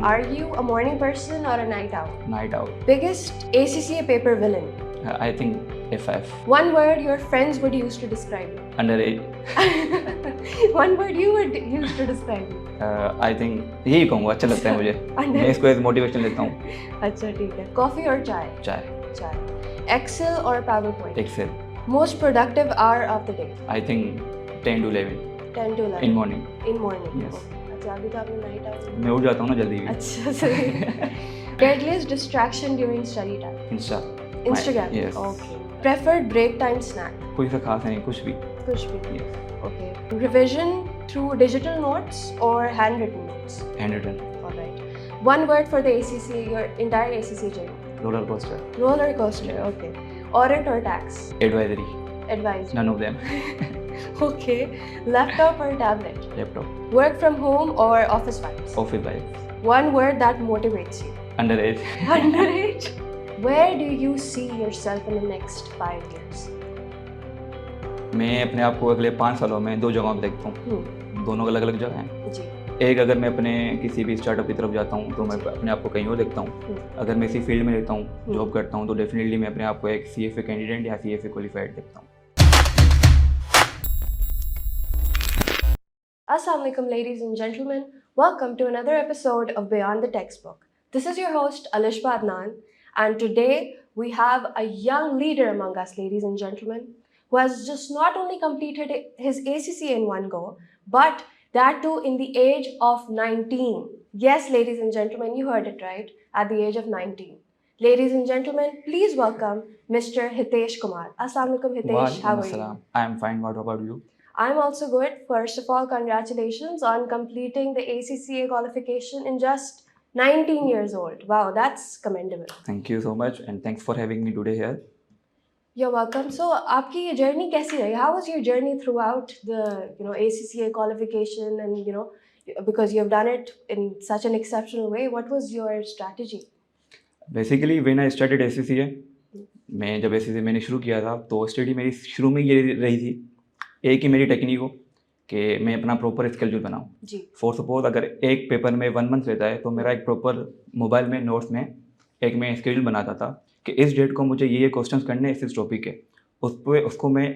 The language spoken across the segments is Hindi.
Are you a morning person or a night owl? Night owl. Biggest ACCA paper villain? I think FF. One word your friends would use to describe you. Underage. One word you would use to describe you. I think यही कहूँगा, अच्छा लगता है मुझे. मैं इसको एज मोटिवेशन लेता हूँ. अच्छा ठीक है. Coffee or chai? चाय. Chai. Excel or PowerPoint? Excel. Most productive hour of the day? I think 10 to 11. 10 to 11. In morning. In morning. Yes. Okay. अच्छा अभी तो आपने night owl. मैं उठ जाता हूँ ना जल्दी भी. अच्छा सही. Deadliest distraction during study time? Insta. Instagram. Yes. Okay. Preferred break time snack? कोई सा खास नहीं, कुछ भी. कुछ भी. Yes. Okay. Revision through digital notes or handwritten notes? Handwritten. Alright. One word for the ACCA, your entire ACCA journey. Roller coaster. Roller coaster. Okay. Audit or tax? Advisory. Advisory. None of them. Okay. Laptop or tablet? Laptop. Work from home or office vibes? Office life. One word that motivates you. Underage. Underage. Where do you see yourself in the next 5 years? मैं अपने आप को अगले 5 सालों में 2 जगहों पर देखता हूँ. दोनों अलग अलग जगह हैं. जी. एक, अगर मैं अपने किसी भी स्टार्टअप की तरफ जाता हूँ तो मैं अपने आप को कहीं और देखता हूँ. अगर मैं इसी फील्ड में रहता हूँ, जॉब करता हूँ, तो डेफिनेटली मैं अपने आप को एक CFA कैंडिडेट या CFA क्वालिफाइड देखता हूँ. Assalamu alaikum, ladies and gentlemen. Welcome to another episode of Beyond the Textbook. This is your host, Alishba Adnan, and today we have a young leader among us, ladies and gentlemen, who has just not only completed his ACCA in one go, but that too in the age of 19. Yes, ladies and gentlemen, you heard it right, at the age of 19. Ladies and gentlemen, please welcome Mr. Hitesh Kumar. Assalamu alaikum, Hitesh. How are you? I am fine. What about you? I'm also good. First of all, congratulations on completing the ACCA qualification in just 19 years old. Wow, that's commendable. Thank you so much and thanks for having me today here. You're welcome. So, आपकी ये journey कैसी रही? How was your journey throughout the ACCA qualification and because you have done it in such an exceptional way, what was your strategy? Basically, when I started ACCA, मैं जब ACCA मैंने शुरू किया था तो स्टडी मेरी शुरू में ये रही थी, एक ही मेरी टेक्निक हो कि मैं अपना प्रॉपर स्केड्यूल बनाऊँ. जी. फॉर सपोज अगर एक पेपर में 1 मंथ रहता है तो मेरा एक प्रॉपर मोबाइल में नोट्स में एक मैं स्केड्यूल बनाता था कि इस डेट को मुझे ये क्वेश्चंस करने इस टॉपिक के, उसको मैं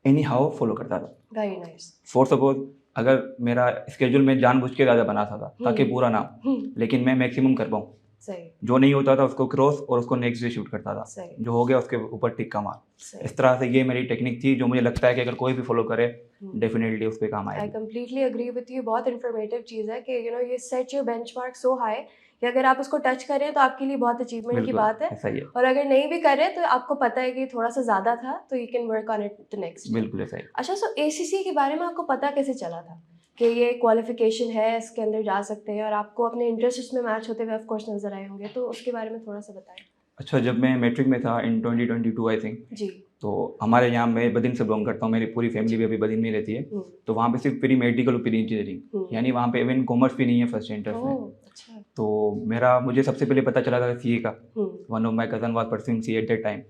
एनी हाउ फॉलो करता था. Very nice. फॉर सपोज अगर मेरा स्केड्यूल में जानबूझ के ज़्यादा बनाता था ताकि पूरा ना हो, लेकिन मैं मैक्सिमम कर पाऊँ. सही. जो नहीं होता था उसको क्रॉस और उसको नेक्स्ट डे शूट करता था. सही. जो हो गया उसके ऊपर टिक्का मार. इस तरह से ये मेरी टेक्निक थी जो मुझे लगता है कि अगर कोई भी फॉलो करे डेफिनेटली उस पे काम आएगा. I completely agree with you. बहुत इन्फॉर्मेटिव चीज़ है कि ये set your benchmark so high कि अगर आप उसको टच करें तो आपके लिए बहुत अचीवमेंट की बात है. सही है. और अगर नहीं भी करें तो आपको पता है कि थोड़ा सा ज़्यादा था तो you can work on it the next. बिल्कुल सही. अच्छा, सो ACCA के बारे में आपको पता कैसे चला था कि ये क्वालिफिकेशन है, इसके अंदर जा सकते हैं और आपको अपने इंटरेस्ट इसमें मैच होते हुए ऑफ कोर्स नज़र आए होंगे, तो उसके बारे में थोड़ा सा बताएं. अच्छा, जब मैं मैट्रिक में था इन 2022 आई थिंक जी, तो हमारे यहाँ मैं बदिन से बिलोंग करता हूँ, मेरी पूरी फैमिली भी अभी बदिन में रहती है. तो वहाँ पे सिर्फ प्री मेडिकल और प्री इंजीनियरिंग, यानी वहाँ पे इवन कॉमर्स भी नहीं है फर्स्ट इंटर में. अच्छा. तो मुझे सबसे पहले पता चला था CA का. One of my cousin was pursuing CA at that time.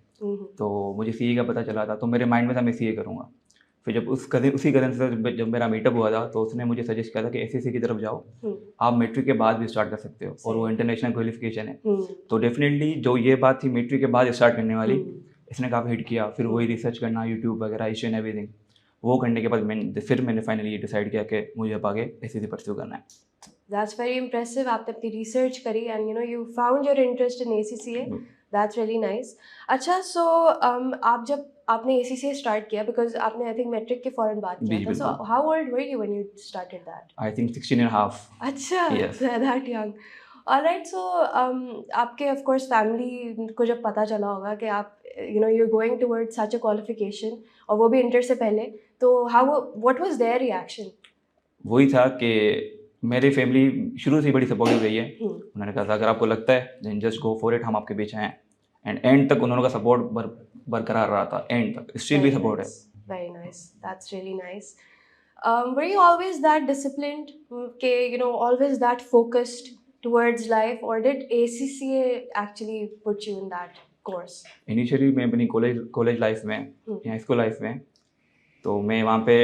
तो मुझे CA का पता चला था तो मेरे माइंड में था मैं CA करूँगा. फिर जब उसी कज़न से जब मेरा मीटअप हुआ था तो उसने मुझे सजेस्ट किया था कि ACCA की तरफ जाओ, आप मैट्रिक के बाद भी स्टार्ट कर सकते हो और वो इंटरनेशनल क्वालिफिकेशन है. तो डेफिनेटली जो ये बात थी मैट्रिक के बाद स्टार्ट करने वाली, इसने काफ़ी हिट किया. फिर वही रिसर्च करना यूट्यूब वगैरह ईच एंड एवरीथिंग, वो करने के बाद मैंने फाइनली ये डिसाइड किया कि मुझे अब आगे ACCA परस्यू करना है. That's very impressive. आपने अपनी रिसर्च करी and you found your interest in ACCA. That's really nice. अच्छा, सो आप जब आपने ACCA स्टार्ट किया, बिकॉज आपने आई थिंक मैट्रिक के फौरन बाद किया था, so how old were you when you started that? I think 16 and a half. अच्छा, दैट यंग. ऑलराइट. सो आपके ऑफ कोर्स फैमिली को जब पता चला होगा कि आप you are going towards such a qualification और वो भी इंटर से पहले, तो व्हाट वाज देयर रिएक्शन? वही था कि मेरी फैमिली शुरू से ही बड़ी सपोर्टिव रही है. उन्होंने कहा था अगर आपको लगता है then just go for it, हम आपके पीछे हैं. एंड एंड तक उन्होंने का सपोर्ट बरकरार रहा था. एंड तक स्टिल भी सपोर्ट है. Very nice. That's really nice. Were you always that disciplined के always that focused towards life, और did ACCA actually put you in that course? Initially मैं अपनी कॉलेज लाइफ में या स्कूल लाइफ में तो मैं वहाँ पे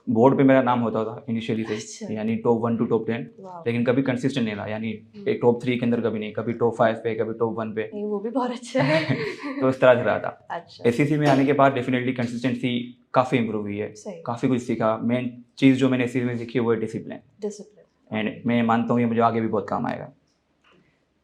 बोर्ड पे मेरा नाम होता था इनिशियली से, अच्छा। यानी टॉप 1 टू टॉप 10, वाह, लेकिन कभी कंसिस्टेंट नहीं रहा, यानी एक टॉप 3 के अंदर कभी नहीं, कभी टॉप 5 पे, कभी टॉप 1 पे। नहीं वो भी बहुत अच्छा है। तो इस तरह से रहा था। अच्छा, एससीसी में आने के बाद डेफिनेटली कंसिस्टेंसी काफ़ी इंप्रूव हुई है, सही, काफ़ी कुछ सीखा। मेन चीज़ जो मैंने एससीसी में सीखी है वो है डिसिप्लिन, डिसिप्लिन। एंड मैं मानता हूँ ये मुझे आगे भी बहुत काम आएगा।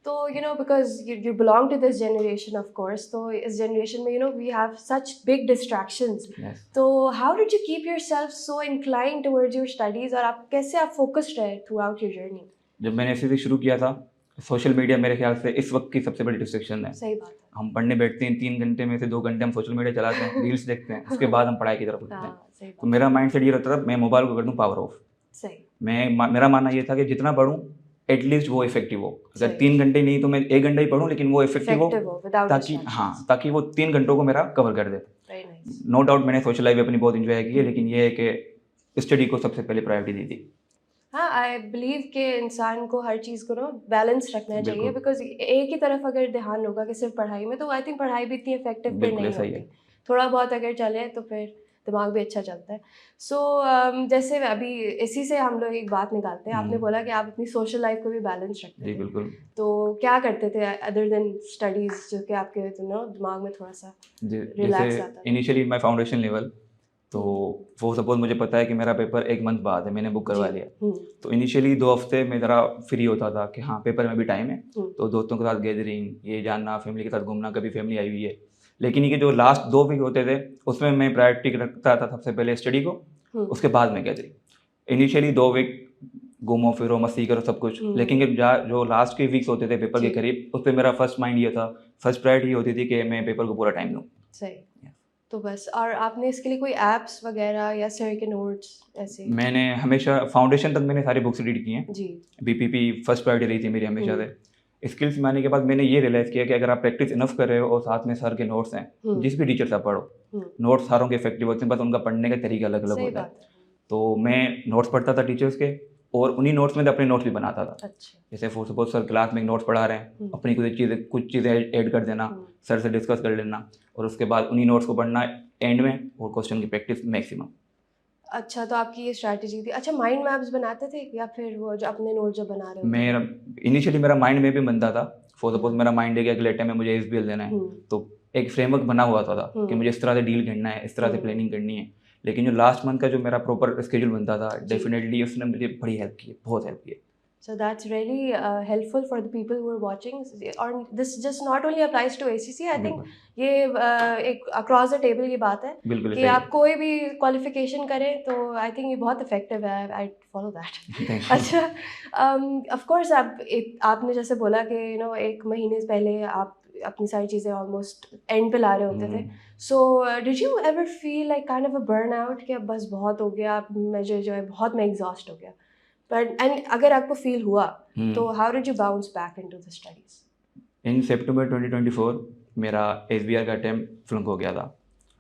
तो because you belong to this generation of course, तो इस जनरेशन में we have such big distractions, Yes. तो how did you keep yourself so inclined towards your studies, और आप कैसे focused रहे throughout your journey? जब मैंने एससीसी शुरू किया था, सोशल मीडिया मेरे ख्याल से इस वक्त की सबसे बड़ी डिस्ट्रैक्शन है। सही बात है। हम पढ़ने बैठते हैं, 3 घंटे में से 2 घंटे हम सोशल मीडिया चलाते हैं, रील्स देखते हैं, उसके बाद हम पढ़ाई की तरफ उठते हैं। हाँ, सही तो बात, मेरा माइंड सेट ये रहता था, मैं मोबाइल को कर दूँ पावर ऑफ। सही, मेरा मानना ये था कि जितना पढूं एटलीस्ट वो इफेक्टिव हो। अगर सही। 3 घंटे नहीं तो मैं 1 घंटा ही पढूं, लेकिन वो इफेक्टिव effective हो, हो without ताकि distractions. ताकि वो 3 घंटों को मेरा कवर कर दे। Very nice. नो डाउट मैंने सोशल लाइफ अपनी बहुत इंजॉय की है, लेकिन ये है कि स्टडी को सबसे पहले प्रायोरिटी दी थी। हाँ, आई बिलीव कि इंसान को हर चीज़ को बैलेंस रखना चाहिए, बिल्कुल। बिकॉज एक ही तरफ अगर ध्यान होगा कि सिर्फ पढ़ाई में, तो आई थिंक पढ़ाई भी इतनी इफेक्टिव फिर बिल्कुल नहीं ऐसा ही होती। है। थोड़ा बहुत अगर चले तो फिर दिमाग भी अच्छा चलता है। सो जैसे अभी इसी से हम लोग एक बात निकालते हैं, आपने बोला कि आप अपनी सोशल लाइफ को भी बैलेंस रखते जी थे, बिल्कुल। तो क्या करते थे अदर देन स्टडीज़, जो कि आपके दिमाग में थोड़ा सा रिलैक्स जैसे आता था? इनिशियली माय फाउंडेशन लेवल, तो वो सपोज मुझे पता है कि मेरा पेपर 1 मंथ बाद है, मैंने बुक करवा जी, लिया। तो इनिशियली 2 हफ्ते में ज़रा फ्री होता था कि हाँ पेपर में भी टाइम है, तो दोस्तों के साथ गैदरिंग, ये जानना, फैमिली के साथ घूमना, कभी फैमिली आई हुई है। लेकिन ये जो लास्ट 2 वीक होते थे, उसमें मैं प्रायोरिटी रखता था सबसे पहले स्टडी को, उसके बाद में गैदरिंग। इनिशियली 2 वीक घूमो फिरो, मस्ती करो, सब कुछ, लेकिन जो लास्ट के वीक्स होते थे पेपर के जी। करीब, उस पर मेरा फर्स्ट माइंड ये था, फर्स्ट प्रायोरिटी होती थी कि मैं पेपर को पूरा टाइम दूँ। सही। तो बस, और आपने इसके लिए कोई ऐप्स वगैरह या सर के नोट्स ऐसे? मैंने हमेशा फाउंडेशन तक मैंने सारी बुक्स रीड की हैं। जी, बीपीपी फर्स्ट प्रायोरिटी रही थी मेरी हमेशा से। स्किल्स में आने के बाद मैंने ये रियलाइज़ किया कि अगर आप प्रैक्टिस इनफ कर रहे हो और साथ में सर के नोट्स हैं, जिस भी टीचर से आप पढ़ो, नोट्स सारों के इफेक्टिव होते हैं, बस उनका पढ़ने का तरीका अलग अलग सही होता है। बात है। तो मैं नोट्स पढ़ता था टीचर्स के, और उन्हीं नोट्स में से अपने नोट्स भी बनाता था। अच्छा, जैसे फॉर सपोज सर क्लास में नोट्स पढ़ा रहे हैं, अपनी कुछ चीज़ें ऐड कर देना, सर से डिस्कस कर लेना, और उसके बाद उन्हीं नोट्स को पढ़ना एंड में, और क्वेश्चन की प्रैक्टिस मैक्सिमम। अच्छा, तो आपकी ये स्ट्रैटेजी थी। अच्छा, माइंड मैप्स बनाते थे या फिर वो जो अपने नोट जब बना रहे होते मेरा इनिशियली मेरा माइंड में भी बनता था। फॉर सपोज मेरा माइंड है कि अगले टाइम में मुझे एसबीएल देना है, तो एक फ्रेमवर्क बना हुआ था कि मुझे इस तरह से डील करना है, इस तरह से प्लानिंग करनी है। लेकिन जो लास्ट मंथ का जो मेरा प्रॉपर स्केड्यूल बनता था, डेफिनेटली उसने मुझे बड़ी हेल्प की है, बहुत हेल्प की है। So that's really helpful for the people who are watching. और this just not only applies to ACC, I think ये एक across the table की बात है बिल्कुल कि आप कोई भी क्वालिफिकेशन करें, तो आई थिंक ये बहुत इफेक्टिव है। I follow that. अच्छा, ऑफ कोर्स आपने जैसे बोला कि एक महीने पहले आप अपनी सारी चीज़ें ऑलमोस्ट एंड पे ला रहे होते थे। So did you ever feel like kind of a burn out कि अब बस बहुत हो गया, मुझे जो है बहुत मैं एग्जॉस्ट हो गया? But and अगर आपको फील हुआ, तो how did you bounce back into the studies? In सितंबर 2024 मेरा एसबीआर का अटेम्प्ट फ्लंक हो गया था।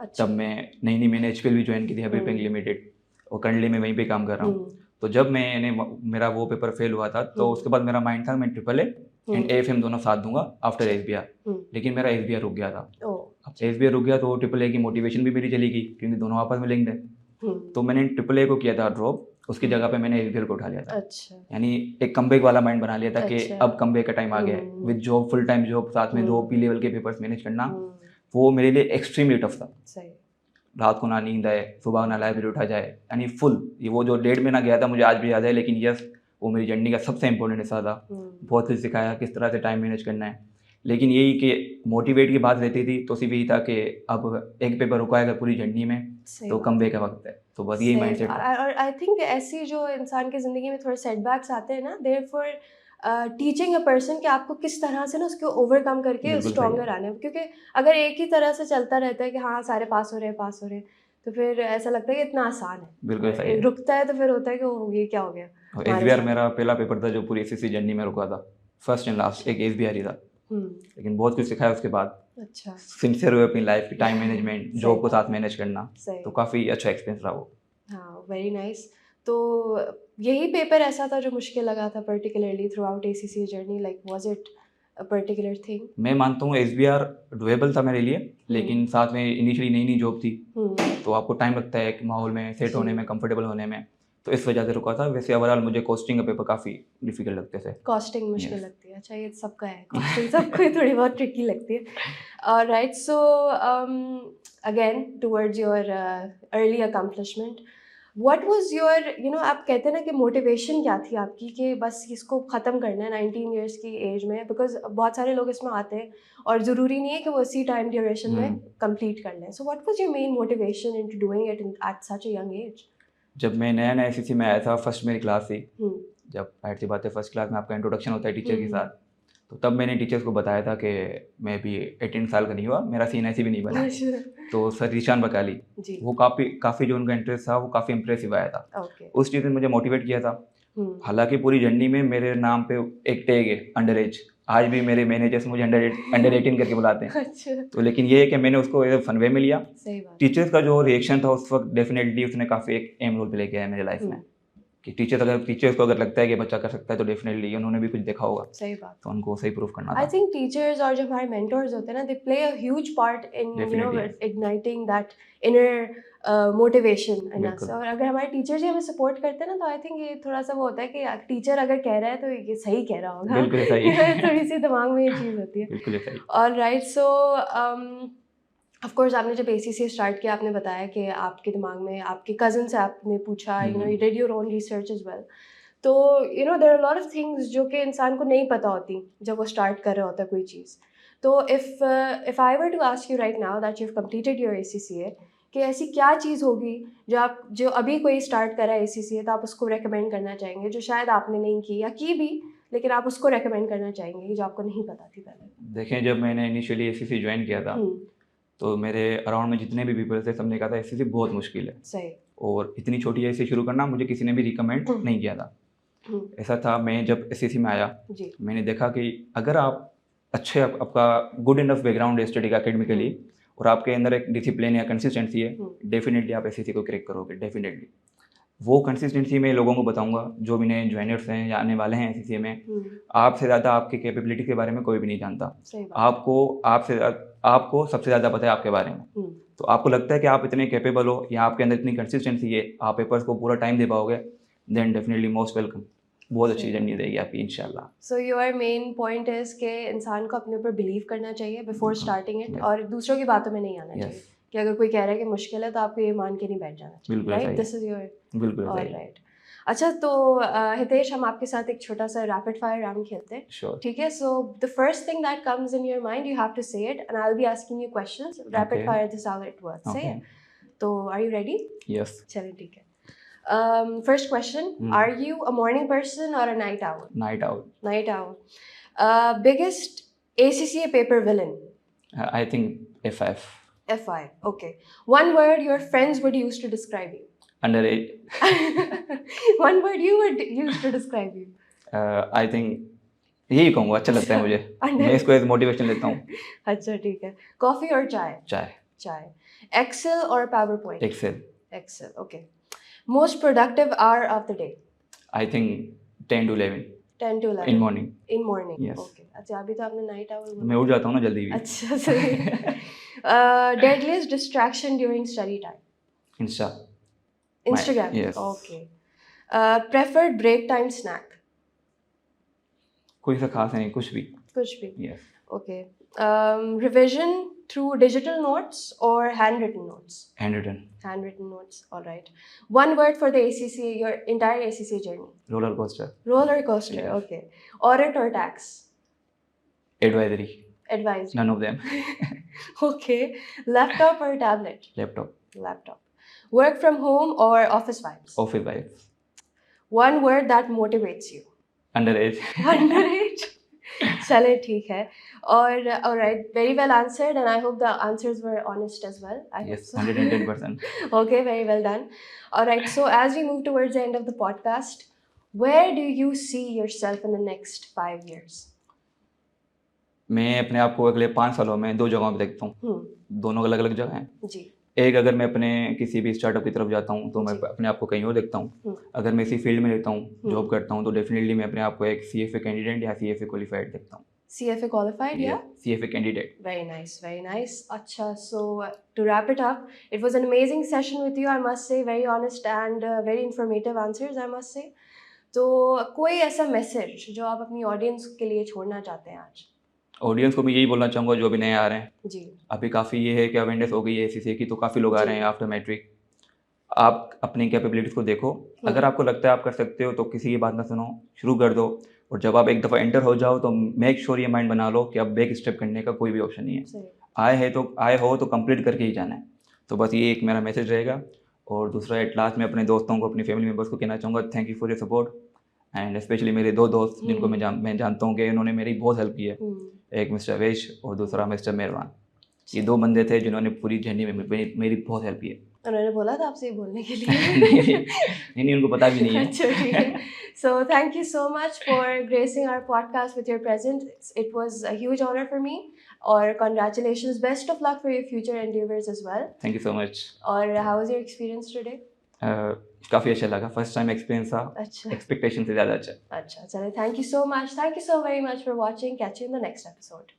अच्छा, तब मैं नई मैंने एचपीएल भी ज्वाइन की थी, हबीब बैंक लिमिटेड, और करंटली मैं वहीं पे काम कर रहा हूँ। तो जब मेरा वो पेपर फेल हुआ था, तो उसके बाद मेरा माइंड था मैं ट्रिपल ए एंड एएफएम दोनों साथ दूंगा आफ्टर एसबीआर, लेकिन मेरा एसबीआर रुक गया था। अब एसबीआर रुक गया तो ट्रिपल ए की मोटिवेशन भी मेरी चली गई, क्योंकि दोनों आपस में लिंक्ड है। तो मैंने ट्रिपल ए को किया था ड्रॉप, उसकी जगह पे मैंने एसबीआर को उठा लिया था। अच्छा, यानी एक कमबैक वाला माइंड बना लिया था कि अच्छा। अब कमबैक का टाइम आ गया है, with job, full time job, साथ में 2 पी लेवल के पेपर्स मैनेज करना, वो मेरे लिए एक्सट्रीमली टफ था। सही। रात को ना नींद आए, सुबह ना लाइब्रेरी उठा जाए, यानी फुल ये वो जो 1.5 महीना गया था मुझे आज भी याद है। लेकिन यस, वो मेरी जर्नी का सबसे इंपॉर्टेंट हिस्सा था। बहुत कुछ सिखाया किस तरह से टाइम मैनेज करना है। लेकिन यही कि मोटिवेट की बात रहती थी, तो सिर्फ यही था कि अब एक पेपर रुकाएगा पूरी जर्नी में, तो कमबैक का वक्त है। तो बस यही माइंडसेट था। और आई थिंक ऐसी जो इंसान की ज़िंदगी में थोड़े सेटबैक्स आते हैं ना, देयरफॉर टीचिंग अ पर्सन कि आपको किस तरह से ना उसको ओवरकम करके स्ट्रॉन्गर आना है। क्योंकि अगर एक ही तरह से चलता रहता है कि हाँ सारे पास हो रहे हैं, तो फिर ऐसा लगता है कि इतना आसान है। बिल्कुल सही है। रुकता है तो फिर होता है कि ये क्या हो गया। एसबीआर मेरा पहला पेपर था जो पूरी एसएससी जर्नी में रुका था, फर्स्ट एंड लास्ट एक एसबीआर ही था। लेकिन बहुत कुछ सिखाया उसके बाद। अच्छा, सिंसियर हुए अपनी लाइफ, टाइम मैनेजमेंट, जॉब को साथ मैनेज करना, तो काफ़ी अच्छा एक्सपीरियंस रहा वो। हाँ, वेरी नाइस। तो यही पेपर ऐसा था जो मुश्किल लगा था particularly through out ACC journey, like was it a particular thing? मैं मानता हूँ SBR डुएबल था मेरे लिए, लेकिन साथ में इनिशियली नई नई जॉब थी, तो आपको टाइम लगता है कि माहौल में सेट होने में, कंफर्टेबल होने में, तो इस वजह से रुका था। वैसे ओवरऑल मुझे कॉस्टिंग का पेपर काफ़ी डिफिकल्ट लगते थे। कॉस्टिंग मुश्किल Yes. लगती है, अच्छा ये सबका है, कॉस्टिंग सबको ही थोड़ी बहुत ट्रिकी लगती है। Alright, so again towards your early accomplishment, what was your, you know, आप कहते हैं ना कि मोटिवेशन क्या थी आपकी कि बस इसको ख़त्म करना है 19 ईयर्स की एज में, बिकॉज बहुत सारे लोग इसमें आते हैं और ज़रूरी नहीं है कि वो इसी टाइम ड्यूरेशन में कंप्लीट कर लें। So what was your main motivation into doing it at such a young age? जब मैं नया नया SCC में आया था, फर्स्ट मेरी क्लास थी, जब जाहिर सी बात है फर्स्ट क्लास में आपका इंट्रोडक्शन होता है टीचर के साथ, तो तब मैंने टीचर्स को बताया था कि मैं भी 18 साल का नहीं हुआ, मेरा CNIC भी नहीं बना। तो सर ईशान बकाली, वो काफ़ी जो उनका इंटरेस्ट था वो काफ़ी इंप्रेसिव आया था। उस चीज़ ने मुझे मोटिवेट किया था। हालांकि पूरी जर्नी में मेरे नाम पे एक टैग है अंडर एज, आज भी मेरे मैनेजर्स मुझे अंडर 18 करके बुलाते हैं। अच्छा। तो लेकिन ये है कि मैंने उसको एज फन वे में लिया। सही बात। टीचर्स का जो रिएक्शन था उस वक्त डेफिनेटली उसने काफ़ी एक अहम रोल प्ले किया है मेरे लाइफ में, कि टीचर्स को अगर लगता है कि बच्चा कर सकता है तो डेफिनेटली उन्होंने भी कुछ देखा होगा। सही बात। तो उनको सही प्रूफ करना था। आई थिंक टीचर्स और जो हमारे मेंटर्स होते हैं ना, they play a huge part in you know igniting that inner motivation in us. और अगर हमारे टीचर्स ही हमें सपोर्ट करते हैं ना, तो आई थिंक ये थोड़ा सा वो होता है कि टीचर अगर कह रहा है तो ये सही कह रहा होगा। बिल्कुल सही। थोड़ी सी दिमाग में ये चीज़ होती है। बिल्कुल सही। ऑलराइट, सो ऑफ कोर्स आपने जब ACCA स्टार्ट किया, आपने बताया कि आपके दिमाग में आपके कज़न से आपने पूछा, you know, you did your own research as well. तो you know there are lot of things जो कि इंसान को नहीं पता होती जब वो स्टार्ट कर रहा होता है कोई चीज़। तो if I were to ask you right now that you have completed your ACCA, कि ऐसी क्या चीज़ होगी जो अभी कोई स्टार्ट कर रहा है ACCA, तो आप उसको रेकमेंड करना चाहेंगे, जो शायद आपने नहीं की या की भी लेकिन आप उसको रेकमेंड करना चाहेंगे जो आपको नहीं पता थी पहले? देखें, जब मैंने इनिशियली ACCA ज्वाइन किया था तो मेरे अराउंड में जितने भी पीपल थे सबने कहा था ACCA बहुत मुश्किल है। सही। और इतनी छोटी एज से शुरू करना मुझे किसी ने भी रिकमेंड नहीं किया था। ऐसा था, मैं जब SCC में आया मैंने देखा कि अगर आप अच्छे आपका गुड इनफ बैकग्राउंड है स्टडी का एकेडमिकली और आपके अंदर एक डिसिप्लिन या कंसिस्टेंसी है, डेफिनेटली आप SCC को क्रैक करोगे। डेफिनेटली वो कंसिस्टेंसी मैं लोगों को बताऊंगा जो भी नए ज्वाइनर्स हैं या आने वाले हैं SCC में। आपसे ज़्यादा आपकी कैपेबिलिटी के बारे में कोई भी नहीं जानता। आपको सबसे ज़्यादा पता है आपके बारे में। तो आपको लगता है कि आप इतने कैपेबल हो या आपके अंदर इतनी कंसिस्टेंसी है, आप पेपर्स को पूरा टाइम दे पाओगे, देन डेफिनेटली मोस्ट वेलकम। बहुत अच्छी जर्नी रहेगी आपकी इंशाल्लाह। So your main point is कि इंसान को अपने ऊपर बिलीव करना चाहिए बिफोर स्टार्टिंग इट, और दूसरों की बातों में नहीं आना चाहिए कि अगर कोई कह रहा है कि मुश्किल है तो आपको ये मान के नहीं बैठ जाना चाहिए। Right, this is your. बिल्कुल राइट। अच्छा, तो हितेश, हम आपके साथ एक छोटा सा रैपिड फायर राउंड खेलते हैं, ठीक है? So the first thing that comes in your mind you have to say it and I will be asking you questions. Rapid fire, this how it works. सही है? तो आर यू रेडी? यस। चलिए ठीक है। First question, are you a morning person or a night owl? Night owl. Night owl. Biggest ACCA paper villain? I think FF. FI, okay. One word your friends would use to describe you? Underage. One word you would use to describe you? I think यही कहूँगा, अच्छा लगता है मुझे। मैं इसको एज मोटिवेशन लेता हूँ। अच्छा ठीक है। कॉफी और चाय? चाय। चाय। एक्सेल और PowerPoint? Excel. Excel, okay. Most productive hour of the day? I think 10 to 11. 10 to 11. In morning. In morning. Yes. Okay. अच्छा, अभी तो आपने नाइट आवर बोला। मैं उठ जाता हूँ ना जल्दी भी। अच्छा सही। Deadliest distraction during study time? Instagram. Yes. Okay. Preferred break time snack? कोई सा खास नहीं, कुछ भी। कुछ भी। Yes. Okay. Revision through digital notes or handwritten notes? Handwritten. Handwritten notes. All right. One word for the ACCA, your entire ACCA journey? Roller coaster. Roller coaster. Yes. Okay. Audit or tax? Advisory. Advisory. None of them. Okay. Laptop or tablet? Laptop. Laptop. Work from home or office vibes? Office vibes. One word that motivates you? Underage. Underage. चले ठीक है। और alright, very well answered and I hope the answers were honest as well. Yes, 110%. Okay, very well done. Alright, so as we move towards the end of the podcast, where do you see yourself in the next 5 years? मैं अपने आप को अगले 5 सालों में 2 जगहों पे देखता हूँ। दोनों अलग अलग जगह हैं जी। एक, अगर मैं अपने किसी भी स्टार्टअप की तरफ जाता हूँ तो मैं अपने आप को कहीं और देखता हूँ। अगर मैं इसी फील्ड में रहता हूँ, जॉब करता हूँ, तो डेफिनेटली मैं अपने आप को एक CFA कैंडिडेट या CFA क्वालिफाइड देखता हूँ। CFA qualified, yeah? CFA candidate. Very nice, very nice. Acha, so to wrap it up, it was an amazing session with you, I must say. Very honest and very informative answers, I must say. तो कोई ऐसा मैसेज जो आप अपनी ऑडियंस के लिए छोड़ना चाहते हैं आज? ऑडियंस को मैं यही बोलना चाहूँगा जो अभी नए आ रहे हैं जी अभी काफ़ी ये है कि अवेयरनेस हो गई है सीसीए की, तो काफ़ी लोग आ रहे हैं आफ्टर मैट्रिक। आप अपनी कैपेबिलिटीज़ को देखो, अगर आपको लगता है आप कर सकते हो तो किसी की बात ना सुनो, शुरू कर दो। और जब आप एक दफ़ा एंटर हो जाओ तो मेक श्योर ये माइंड बना लो कि अब बैक स्टेप करने का कोई भी ऑप्शन नहीं है। सही आए हो तो कंप्लीट करके ही जाना है। तो बस ये एक मेरा मैसेज रहेगा। और दूसरा एट लास्ट मैं अपने दोस्तों को, अपनी फैमिली मेम्बर्स को कहना चाहूँगा, thank you for your support. And specially मेरे 2 दोस्त जिनको मैं जानता हूँ कि इन्होंने मेरी बहुत हेल्प की है। एक मिस्टर अवेश और दूसरा मिस्टर मेहरबान। ये 2 बंदे थे जिन्होंने पूरी जर्नी में मेरी बहुत हेल्प की है। उन्होंने बोला था आपसे ये बोलने के लिए? नहीं, उनको पता भी नहीं है। अच्छा, ठीक है। So thank you so much for gracing our podcast with your presence. It was a huge honor for me. और congratulations, best of luck for your future endeavors as well. Thank you so much. और how was your experience today? काफ़ी अच्छा लगा, फर्स्ट टाइम एक्सपीरियंस था। अच्छा एक्सपेक्टेशन से ज़्यादा अच्छा। अच्छा, चलो, thank you so much. Thank you so very much for watching. Catch you in the next episode.